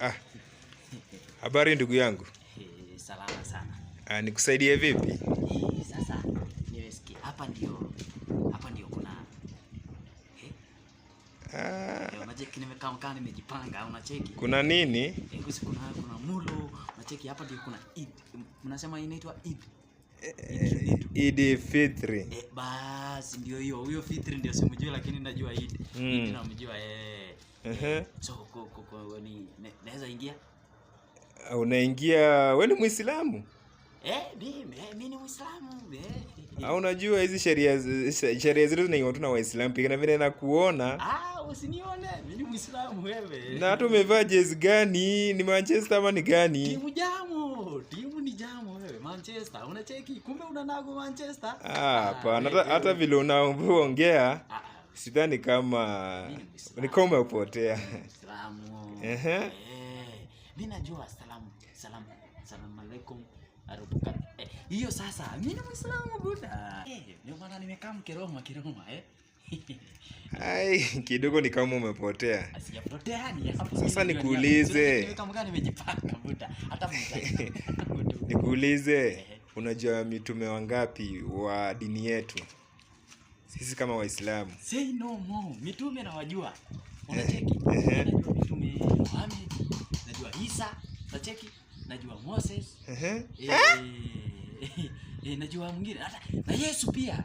Ah, habari ndugu yangu. Salama sana. Nikusaidie vipi? Sasa nimesikia hapa ndio kuna unacheki nimekaa nimejipanga unacheki. Kuna nini? Kuna mulo unacheki hapa ndio kuna Eid. Mnasema inaitwa Eid. Eid Fitri. Basi ndio hiyo. Huyo Fitri ndio simjui lakini najua Eid. Eid namjua So naweza ingia? Unaingia, wewe ni Muislamu? Mimi ni Muislamu. Unajua hizi sheria zetu zinaingwa tu na Waislamu pia na vile nakuona. Usinione, mimi ni Muislamu wewe. Na hata umevaa jezi gani? Ni Manchester ama ni gani? Timu ni Jamo wewe, Manchester. Unacheki kumbe unanago Manchester? Hapana, hata vile unaongea sidhani kama ni kama upotea. Muislamu. Mimi najua salamu alaykum arubuka. Hiyo sasa mimi ni Muislamu buda. Ndio maana nimekaa Kiroma kidogo ni kama umepotea. Sijapotea ni hapo. Sasa nikuulize. Kama nimejipanga buda. Hata nikuulize, unajua mitume wangapi wa dini yetu? Sisi kama Waislamu. Say no more. Mitume nawajua. Unacheki? Najua mitume Muhammad, najua Isa, unacheki? Najua Moses. Najua mwingine hata na Yesu pia.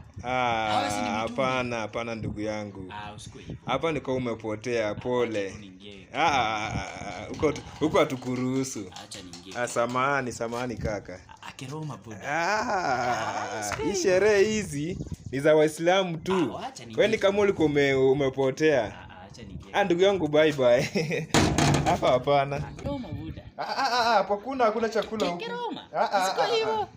Hapana ndugu yangu. Usikue. Hapa niko umepotea, pole. Huko hatukuruhusu. Acha niingie. Samahani kaka. Kiroma buda. Hii sherehe hizi ni za Waislamu tu. Wewe ni kama ulikuwa umepotea. Acha niingie. Ndugu yangu bye. Hapa hapana. Kiroma buda. Hakuna chakula huko. Kiroma. Siko hiyo.